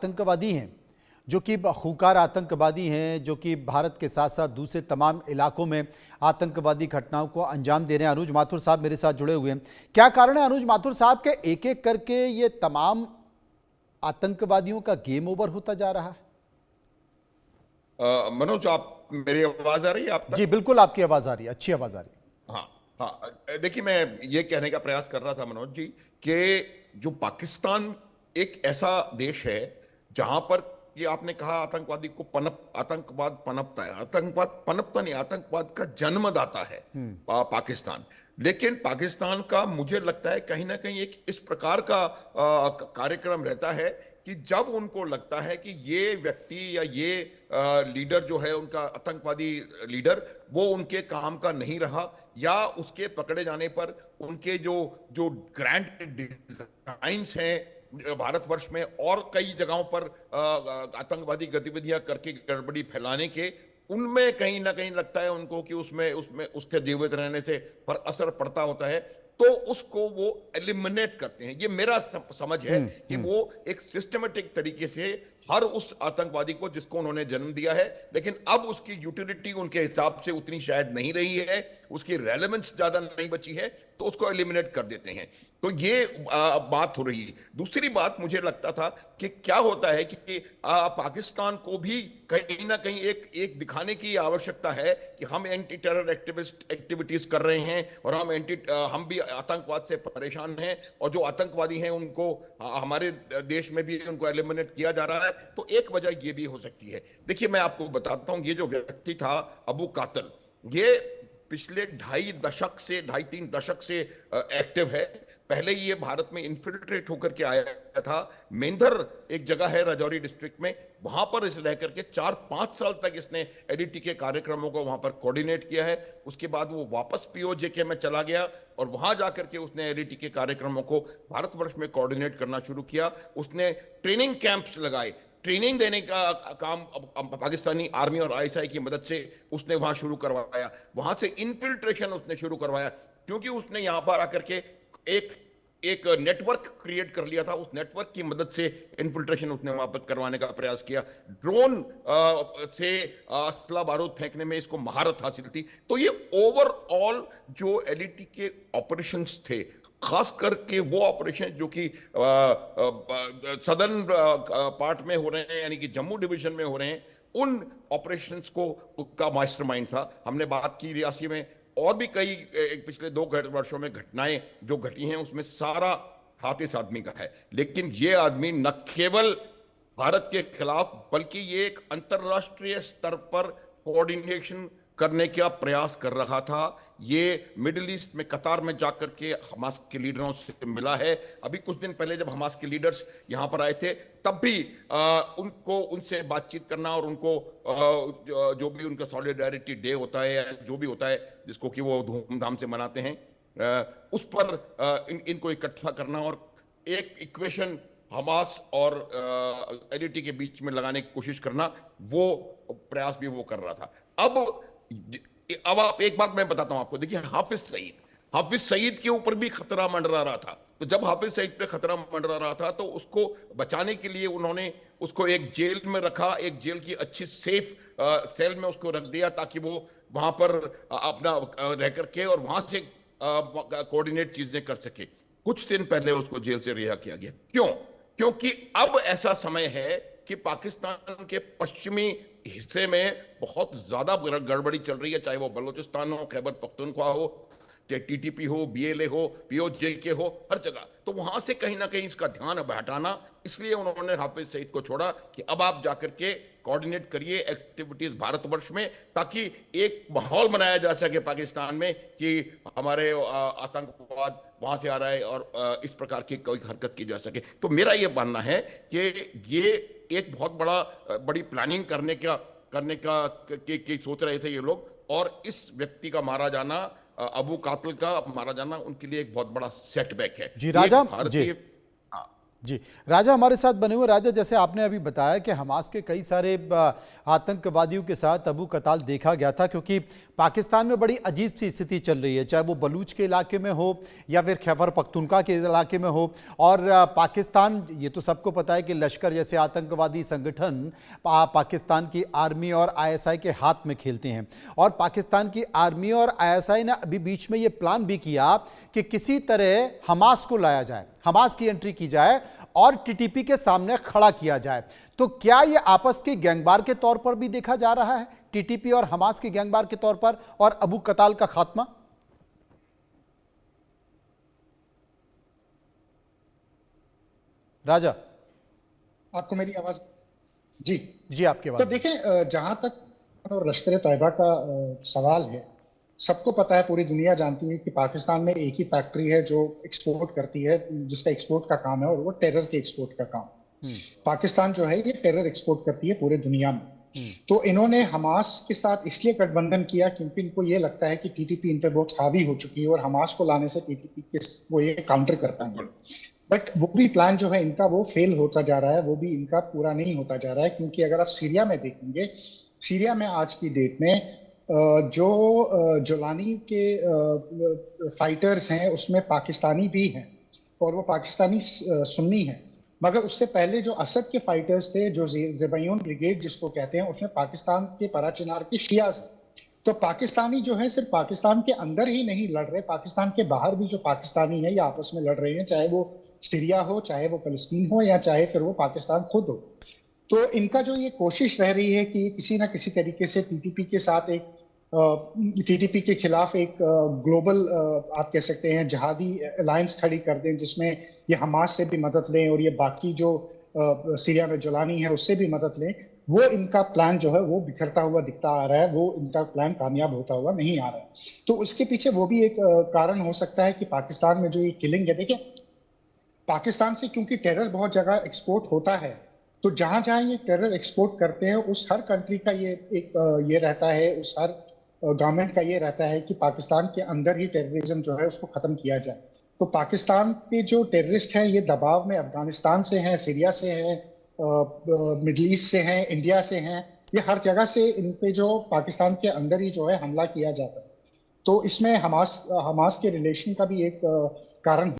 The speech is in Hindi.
आतंकवादी हैं जो कि खूंखार आतंकवादी हैं, जो कि भारत के साथ साथ दूसरे तमाम इलाकों में आतंकवादी घटनाओं को अंजाम दे रहे हैं। अनुज माथुर साहब मेरे साथ जुड़े हुए हैं। क्या कारण है अनुज माथुर साहब के एक एक करके ये तमाम आतंकवादियों का गेम ओवर होता जा रहा है? मनोज, आप मेरी आवाज आ रही है आप तक? जी बिल्कुल, आपकी आवाज आ रही है, अच्छी आवाज आ रही है। हाँ हाँ, देखिए, मैं ये कहने का प्रयास कर रहा था मनोज जी कि जो पाकिस्तान एक ऐसा देश है जहां पर ये आपने कहा आतंकवादी को आतंकवाद पनपता है। आतंकवाद पनपता नहीं, आतंकवाद का जन्मदाता है पाकिस्तान। लेकिन पाकिस्तान का मुझे लगता है कहीं ना कहीं एक इस प्रकार का कार्यक्रम रहता है कि जब उनको लगता है कि ये व्यक्ति या ये लीडर जो है उनका आतंकवादी लीडर वो उनके काम का नहीं रहा, या उसके पकड़े जाने पर उनके जो जो ग्रैंड डिजाइन्स हैं भारतवर्ष में और कई जगहों पर आतंकवादी गतिविधियां करके गड़बड़ी फैलाने के, उनमें कहीं ना कहीं लगता है उनको कि उसमें उसमें उसके जीवित रहने से पर असर पड़ता होता है, तो उसको वो एलिमिनेट करते हैं। ये मेरा समझ है कि वो एक सिस्टमेटिक तरीके से हर उस आतंकवादी को जिसको उन्होंने जन्म दिया है, लेकिन अब उसकी यूटिलिटी उनके हिसाब से उतनी शायद नहीं रही है, उसकी रेलेवेंस ज्यादा नहीं बची है, तो उसको एलिमिनेट कर देते हैं। तो ये बात हो रही है। दूसरी बात मुझे लगता था कि क्या होता है कि पाकिस्तान को भी कहीं ना कहीं एक दिखाने की आवश्यकता है कि हम एंटी टेरर एक्टिविटीज कर रहे हैं और हम भी आतंकवाद से परेशान हैं, और जो आतंकवादी हैं उनको हमारे देश में भी उनको एलिमिनेट किया जा रहा है। तो एक वजह ये भी हो सकती है। देखिए, मैं आपको बताता हूं, ये जो व्यक्ति था अबू कातिल, ये पिछले 2.5 दशक से एक्टिव है। पहले ये भारत में इन्फिल्ट्रेट होकर के आया था। मेंधर एक जगह है राजौरी डिस्ट्रिक्ट में, वहां पर इस रह करके 4-5 साल तक इसने एडीटी के कार्यक्रमों को वहां पर कोऑर्डिनेट किया है। उसके बाद वो वापस पीओजेके में चला गया और वहां जाकर के उसने एडीटी के कार्यक्रमों को भारतवर्ष में कोऑर्डिनेट करना शुरू किया। उसने ट्रेनिंग कैंप्स लगाए, ट्रेनिंग देने का काम पाकिस्तानी आर्मी और आईएसआई की मदद से उसने वहां शुरू करवाया। वहां से इन्फिल्ट्रेशन उसने शुरू करवाया, क्योंकि उसने यहां पर आकर के एक नेटवर्क क्रिएट कर लिया था। उस नेटवर्क की मदद से इन्फिल्ट्रेशन उसने वहां पर करवाने का प्रयास किया। ड्रोन से असला बारूद फेंकने में इसको महारत हासिल थी। तो ये ओवरऑल जो एलईटी के ऑपरेशंस थे, खास करके वो ऑपरेशन जो कि सदर्न पार्ट में हो रहे हैं, यानी कि जम्मू डिवीजन में हो रहे हैं, उन ऑपरेशंस का मास्टरमाइंड था। हमने बात की रियासी में और भी कई पिछले 2 वर्षों में घटनाएं जो घटी हैं, उसमें सारा हाथ इस आदमी का है। लेकिन ये आदमी न केवल भारत के खिलाफ बल्कि ये एक अंतरराष्ट्रीय स्तर पर कोऑर्डिनेशन करने का प्रयास कर रहा था। ये मिडिल ईस्ट में कतार में जाकर के हमास के लीडरों से मिला है। अभी कुछ दिन पहले जब हमास के लीडर्स यहां पर आए थे, तब भी उनसे बातचीत करना और उनको जो भी उनका सॉलिडारिटी डे होता है या जो भी होता है जिसको कि वो धूमधाम से मनाते हैं, उस पर इनको इकट्ठा करना और एक इक्वेशन हमास और एलईटी के बीच में लगाने की कोशिश करना, वो प्रयास भी वो कर रहा था। अब आप एक बात मैं बताता हूं आपको। देखिए, हाफिज सईद के ऊपर भी खतरा मंडरा रहा था। तो जब हाफिज सईद पे खतरा मंडरा रहा था तो उसको बचाने के लिए उन्होंने उसको एक जेल में रखा, एक जेल की अच्छी सेफ सेल में उसको रख दिया, ताकि वो वहां पर अपना रह करके और वहां से कोऑर्डिनेट चीजें कर सके। कुछ दिन पहले उसको जेल से रिहा किया गया। क्यों? क्योंकि अब ऐसा समय है कि पाकिस्तान के पश्चिमी हिस्से में बहुत ज्यादा गड़बड़ी चल रही है, चाहे वो बलूचिस्तान हो, खैबर पख्तूनख्वा हो, टीटीपी हो, बीएलए हो, पीओजेके हो, हर जगह। तो वहां से कहीं ना कहीं इसका ध्यान अब हटाना, इसलिए उन्होंने हाफिज सईद को छोड़ा कि अब आप जाकर के कोऑर्डिनेट करिए एक्टिविटीज भारतवर्ष में, ताकि एक माहौल बनाया जा सके पाकिस्तान में कि हमारे आतंकवाद वहां से आ रहा है और इस प्रकार की कोई हरकत की जा सके। तो मेरा ये मानना है कि ये एक बहुत बड़ी प्लानिंग करने का सोच रहे थे ये लोग, और इस व्यक्ति का मारा जाना, अबू कातिल का मारा जाना, उनके लिए एक बहुत बड़ा सेटबैक है। जी राजा, जी राजा हमारे साथ बने हुए। राजा, जैसे आपने अभी बताया कि हमास के कई सारे आतंकवादियों के साथ अबू कताल देखा गया था, क्योंकि पाकिस्तान में बड़ी अजीब सी स्थिति चल रही है, चाहे वो बलूच के इलाके में हो या फिर खैबर पख्तूनख्वा के इलाके में हो। और पाकिस्तान, ये तो सबको पता है कि लश्कर जैसे आतंकवादी संगठन पाकिस्तान की आर्मी और आईएसआई के हाथ में खेलते हैं। और पाकिस्तान की आर्मी और आईएसआई ने अभी बीच में ये प्लान भी किया कि किसी तरह हमास को लाया जाए, हमास की एंट्री की जाए और टीटीपी के सामने खड़ा किया जाए। तो क्या ये आपस की गैंगवार के तौर पर भी देखा जा रहा है, टीटीपी और हमास की गैंगवार के तौर पर, और अबू कताल का खात्मा? राजा, आपको मेरी आवाज? जी जी आपकी तो आवाज। देखें, जहां तक और लश्कर तैयबा का सवाल है, सबको पता है, पूरी दुनिया जानती है कि पाकिस्तान में एक ही फैक्ट्री है जो एक्सपोर्ट करती है, जिसका एक्सपोर्ट का काम है, और वो टेरर के एक्सपोर्ट का काम। पाकिस्तान जो है ये टेरर एक्सपोर्ट करती है पूरे दुनिया में। तो इन्होंने हमास के साथ इसलिए गठबंधन किया क्योंकि इनको ये लगता है कि टीटीपी इन पे बहुत हावी हो चुकी है और हमास को लाने से टीटीपी के वो ये काउंटर कर पाएंगे। बट वो भी प्लान जो है इनका वो फेल होता जा रहा है, वो भी इनका पूरा नहीं होता जा रहा है। क्योंकि अगर आप सीरिया में देखेंगे, सीरिया में आज की डेट में जो जोलानी के फाइटर्स हैं उसमें पाकिस्तानी भी हैं, और वो पाकिस्तानी सुन्नी हैं। मगर उससे पहले जो असद के फाइटर्स थे, जो ज़ेबैयून ब्रिगेड जिसको कहते हैं, उसमें पाकिस्तान के पराचिनार के शियाज हैं। तो पाकिस्तानी जो है सिर्फ पाकिस्तान के अंदर ही नहीं लड़ रहे, पाकिस्तान के बाहर भी जो पाकिस्तानी है ये आपस में लड़ रहे हैं, चाहे वो सीरिया हो, चाहे वो फलस्तीन हो, या चाहे फिर वो पाकिस्तान खुद हो। तो इनका जो ये कोशिश रह रही है कि किसी ना किसी तरीके से टीटीपी के साथ एक टीटीपी के खिलाफ एक ग्लोबल आप कह सकते हैं जिहादी अलायंस खड़ी कर दें, जिसमें ये हमास से भी मदद लें और ये बाकी जो सीरिया में जोलानी है उससे भी मदद लें। वो इनका प्लान जो है वो बिखरता हुआ दिखता आ रहा है, वो इनका प्लान कामयाब होता हुआ नहीं आ रहा है। तो उसके पीछे वो भी एक कारण हो सकता है कि पाकिस्तान में जो ये किलिंग है, देखिए पाकिस्तान से क्योंकि टेरर बहुत जगह एक्सपोर्ट होता है, तो जहां जहां ये टेरर एक्सपोर्ट करते हैं उस हर कंट्री का ये एक ये रहता है, उस हर गवर्नमेंट का ये रहता है कि पाकिस्तान के अंदर ही टेररिज्म जो है उसको खत्म किया जाए। तो पाकिस्तान के जो टेररिस्ट हैं ये दबाव में अफगानिस्तान से हैं, सीरिया से हैं, मिडल ईस्ट से हैं, इंडिया से हैं, ये हर जगह से इन पे जो पाकिस्तान के अंदर ही जो है हमला किया जाता है। तो इसमें हमास के रिलेशन का भी एक कारण